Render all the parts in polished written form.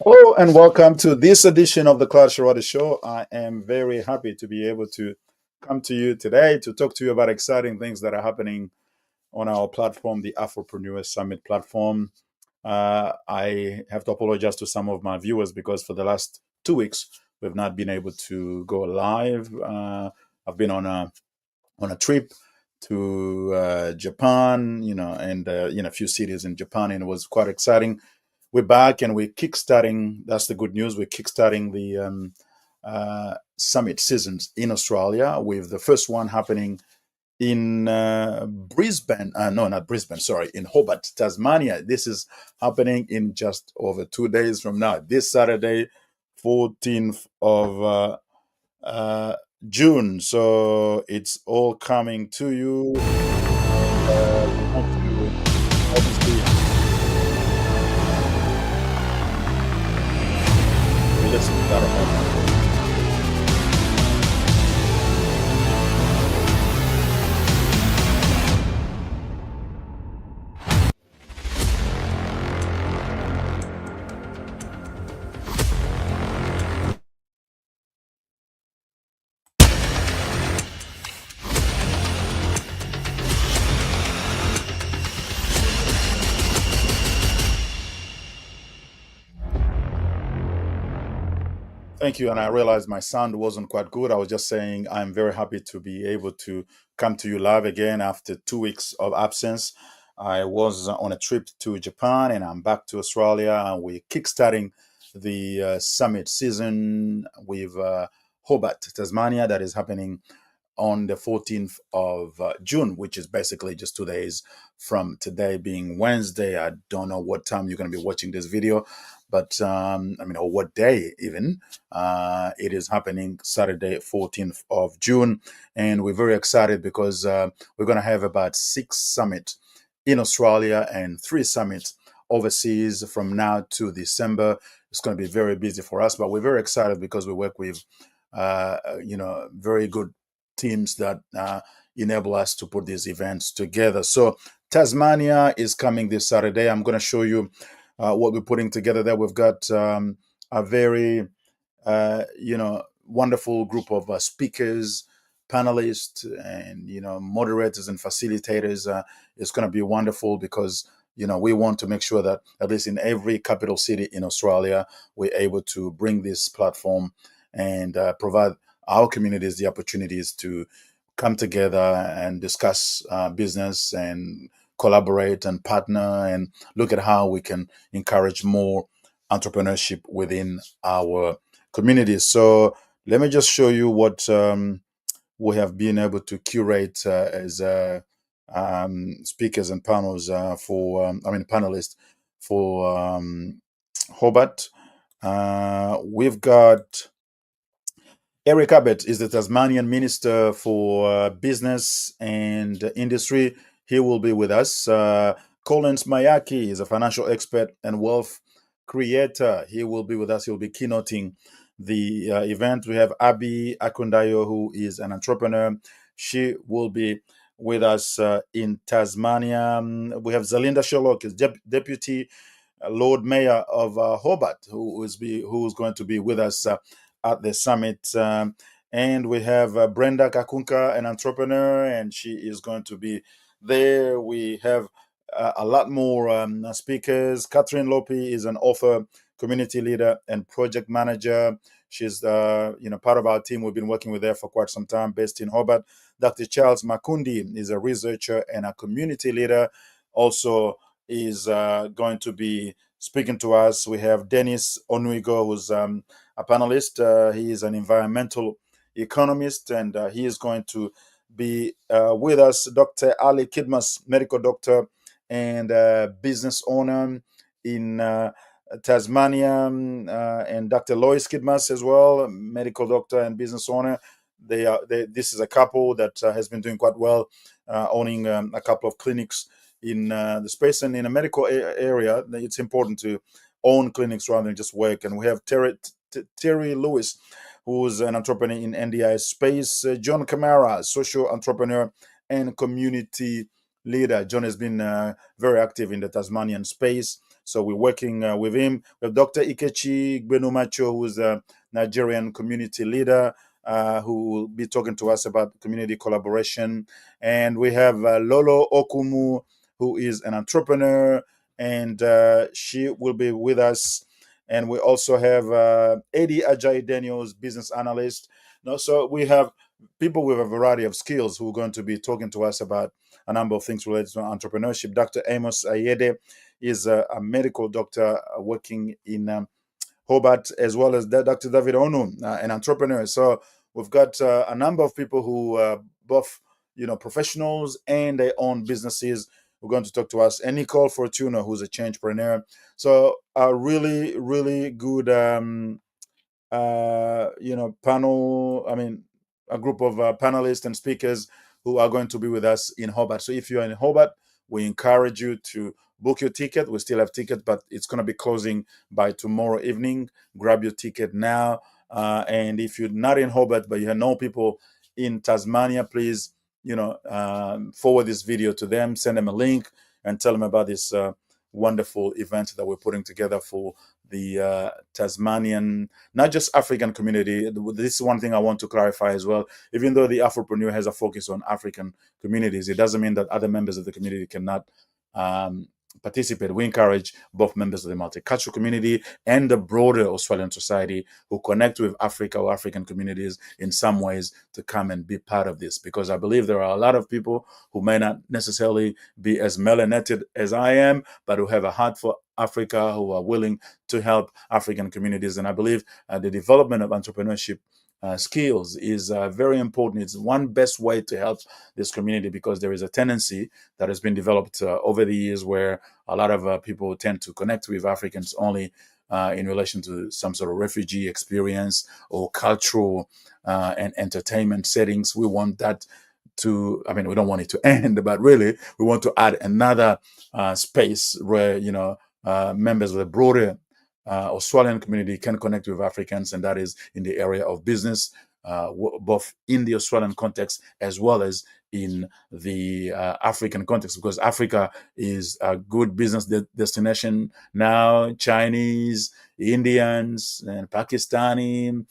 Hello and welcome to this edition of the Cloud Sharada Show. I am very happy to be able to come to you today to talk to you about exciting things that are happening on our platform, the Afropreneur Summit platform. I have to apologize to some of my viewers because for the last 2 weeks we've not been able to go live. I've been on a trip to Japan, and a few cities in Japan, and it was quite exciting. We're back and we're kickstarting. That's the good news. We're kickstarting the summit seasons in Australia, with the first one happening in Brisbane. No, not Brisbane. Sorry, in Hobart, Tasmania. This is happening in just over 2 days from now. This Saturday, 14th of uh, June. So it's all coming to you, and we want to obviously listen to that. Thank you. And I realized my sound wasn't quite good. I was just saying I'm very happy to be able to come to you live again after 2 weeks of absence. I was on a trip to Japan and I'm back to Australia, and we're kickstarting the summit season with Hobart, Tasmania, that is happening on the 14th of June, which is basically just 2 days from today, being Wednesday. I don't know what time you're going to be watching this video, but or what day even. It is happening Saturday, 14th of June. And we're very excited because we're going to have about 6 summits in Australia and 3 summits overseas from now to December. It's going to be very busy for us, but we're very excited because we work with very good teams that enable us to put these events together. So Tasmania is coming this Saturday. I'm going to show you what we're putting together there. We've got a very wonderful group of speakers, panelists, and moderators and facilitators. It's going to be wonderful because we want to make sure that at least in every capital city in Australia, we're able to bring this platform and provide our communities the opportunities to come together and discuss business and collaborate and partner and look at how we can encourage more entrepreneurship within our communities. So let me just show you what we have been able to curate as speakers and panels panelists for Hobart. We've got Eric Abbott is the Tasmanian Minister for Business and Industry. He will be with us. Collins Mayaki is a financial expert and wealth creator. He will be with us. He'll be keynoting the event. We have Abby Akundayo, who is an entrepreneur. She will be with us in Tasmania. We have Zalinda Sherlock, is Deputy Lord Mayor of Hobart, who's going to be with us at the summit. And we have Brenda Kakunka, an entrepreneur, and she is going to be there. We have a lot more speakers. Catherine Lope is an author, community leader, and project manager. She's part of our team. We've been working with her for quite some time, based in Hobart. Dr. Charles Makundi is a researcher and a community leader. Also is going to be speaking to us. We have Dennis Onuigo, who's a panelist. He is an environmental economist, and he is going to be with us. Dr. Ali Kidmas, medical doctor and business owner in Tasmania, and Dr. Lois Kidmas as well, medical doctor and business owner. This is a couple that has been doing quite well, owning a couple of clinics in the space. And in a medical area, it's important to own clinics rather than just work. And we have Terry Lewis, who's an entrepreneur in NDI space. John Camara, social entrepreneur and community leader. John has been very active in the Tasmanian space. So we're working with him. We have Dr. Ikechi Gbenumacho, who's a Nigerian community leader, who will be talking to us about community collaboration. And we have Lolo Okumu, who is an entrepreneur, and she will be with us. And we also have Eddie Ajayi Daniels, business analyst. No, so we have people with a variety of skills who are going to be talking to us about a number of things related to entrepreneurship. Dr. Amos Ayede is a medical doctor working in Hobart, as well as Dr. David Onu, an entrepreneur. So we've got a number of people who both, professionals and they own businesses. We're going to talk to us. And Nicole Fortuna, who's a changepreneur. So a really, really good panel. I mean, a group of panelists and speakers who are going to be with us in Hobart. So if you're in Hobart, we encourage you to book your ticket. We still have tickets, but it's going to be closing by tomorrow evening. Grab your ticket now. And if you're not in Hobart, but you know people in Tasmania, please, forward this video to them, send them a link, and tell them about this wonderful event that we're putting together for the Tasmanian, not just African community. This is one thing I want to clarify as well. Even though the Afropreneur has a focus on African communities, it doesn't mean that other members of the community cannot participate. We encourage both members of the multicultural community and the broader Australian society who connect with Africa or African communities in some ways to come and be part of this, because I believe there are a lot of people who may not necessarily be as melanated as I am, but who have a heart for Africa, who are willing to help African communities. And I believe the development of entrepreneurship skills is very important. It's one best way to help this community, because there is a tendency that has been developed over the years where a lot of people tend to connect with Africans only in relation to some sort of refugee experience or cultural and entertainment settings. We want that we don't want it to end, but really we want to add another space where, members of the broader Australian community can connect with Africans, and that is in the area of business, both in the Australian context as well as in the African context, because Africa is a good business destination now. Chinese, Indians, and Pakistani,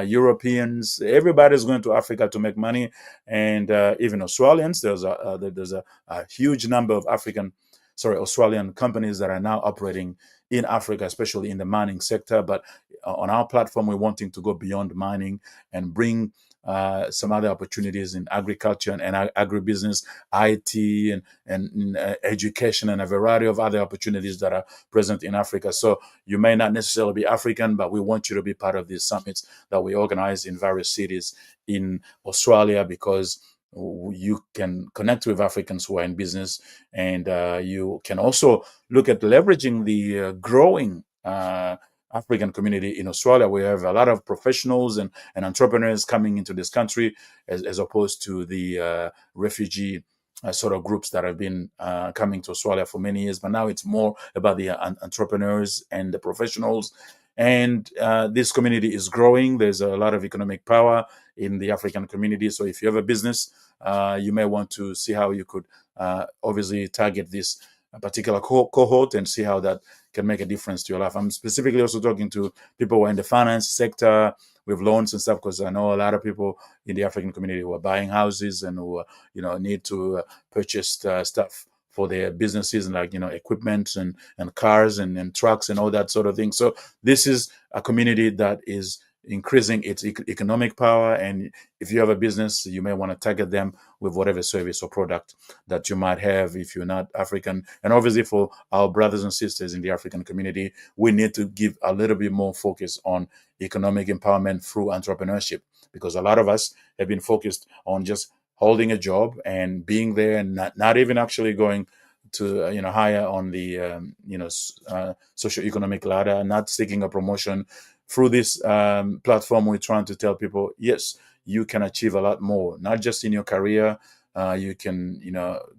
Europeans, everybody's going to Africa to make money, and even Australians. There's a huge number of Australian companies that are now operating in Africa, especially in the mining sector. But on our platform, we're wanting to go beyond mining and bring some other opportunities in agriculture and agribusiness, IT, and education, and a variety of other opportunities that are present in Africa. So you may not necessarily be African, but we want you to be part of these summits that we organize in various cities in Australia, because you can connect with Africans who are in business, and you can also look at leveraging the growing African community in Australia. We have a lot of professionals and entrepreneurs coming into this country, as opposed to the refugee sort of groups that have been coming to Australia for many years. But now it's more about the entrepreneurs and the professionals. And this community is growing. There's a lot of economic power in the African community. So if you have a business, you may want to see how you could obviously target this particular cohort and see how that can make a difference to your life. I'm specifically also talking to people who are in the finance sector with loans and stuff, because I know a lot of people in the African community who are buying houses and who need to purchase stuff for their businesses, and like equipment and cars and trucks and all that sort of thing. So this is a community that is increasing its economic power, and if you have a business, you may want to target them with whatever service or product that you might have if you're not African. And obviously for our brothers and sisters in the African community, we need to give a little bit more focus on economic empowerment through entrepreneurship, because a lot of us have been focused on just holding a job and being there, and not even actually going to higher on the socioeconomic ladder, not seeking a promotion. Through this platform, we're trying to tell people, yes, you can achieve a lot more, not just in your career. You can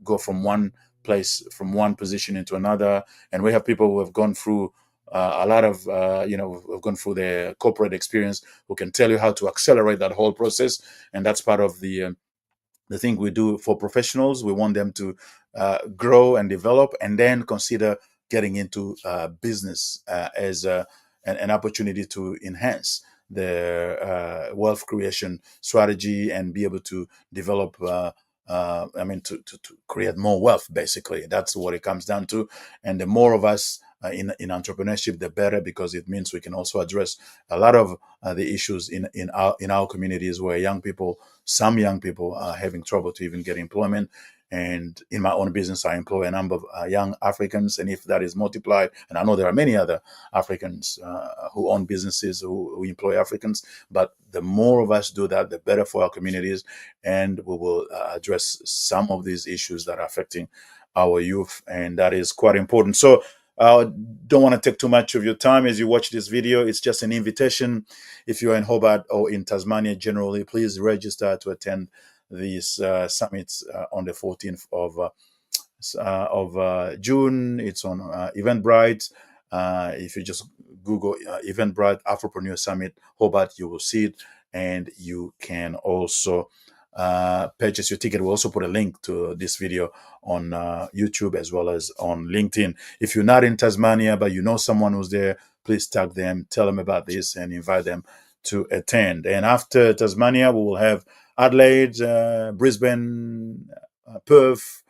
go from one place, from one position into another. And we have people who have gone through a lot of who've gone through their corporate experience, who can tell you how to accelerate that whole process. And that's part of the the thing we do for professionals. We want them to grow and develop, and then consider getting into business as an opportunity to enhance their wealth creation strategy and be able to develop. To create more wealth, basically. That's what it comes down to. And the more of us in entrepreneurship, the better, because it means we can also address a lot of the issues in our communities where some young people are having trouble to even get employment. And in my own business, I employ a number of young Africans. And if that is multiplied, and I know there are many other Africans who own businesses who employ Africans, but the more of us do that, the better for our communities. And we will address some of these issues that are affecting our youth. And that is quite important. So I don't want to take too much of your time as you watch this video. It's just an invitation. If you're in Hobart or in Tasmania generally, please register to attend these summits on the 14th of June. It's on Eventbrite. If you just Google Eventbrite Afropreneur Summit Hobart, you will see it, and you can also purchase your ticket. We'll also put a link to this video on YouTube as well as on LinkedIn. If you're not in Tasmania but you know someone who's there, please tag them, tell them about this, and invite them to attend. And after Tasmania, we will have Adelaide, Brisbane, Perth,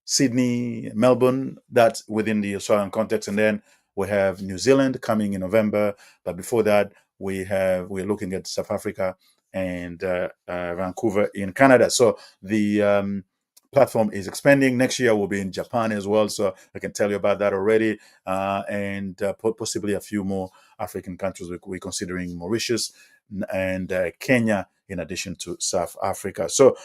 Sydney, Melbourne. That's within the Australian context. And then we have New Zealand coming in November. But before that, we're looking at South Africa and Vancouver in Canada. So the platform is expanding. Next year we'll be in Japan as well. So I can tell you about that already. And possibly a few more African countries. We're considering Mauritius and Kenya in addition to South Africa. So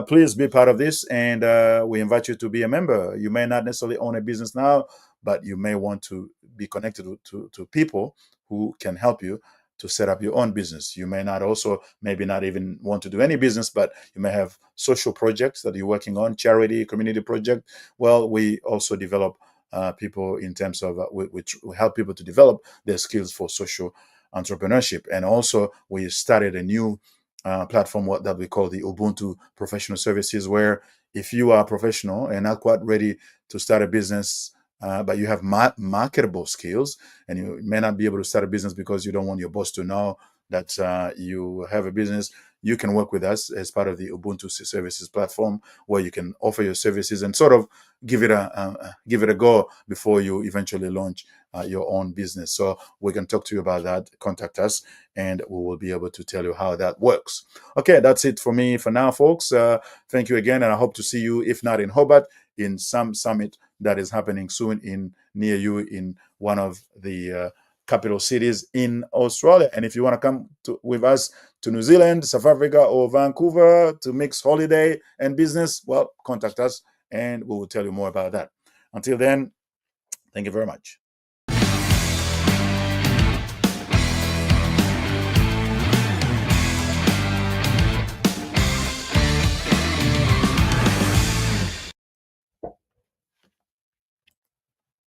please be part of this, and we invite you to be a member. You may not necessarily own a business now, but you may want to be connected to people who can help you to set up your own business. You may not also, maybe not even want to do any business, but you may have social projects that you're working on, charity, community project. Well, we also develop people in terms of, which help people to develop their skills for social entrepreneurship. And also we started a new platform that we call the Ubuntu Professional Services, where if you are a professional and not quite ready to start a business, but you have marketable skills, and you may not be able to start a business because you don't want your boss to know that you have a business, you can work with us as part of the Ubuntu Services platform, where you can offer your services and sort of give it a go before you eventually launch your own business. So we can talk to you about that. Contact us, and we will be able to tell you how that works. Okay, that's it for me for now, folks. Thank you again, and I hope to see you, if not in Hobart, in some summit that is happening soon near you in one of the capital cities in Australia. And if you want to come with us to New Zealand, South Africa, or Vancouver to mix holiday and business, well, contact us and we will tell you more about that. Until then, thank you very much.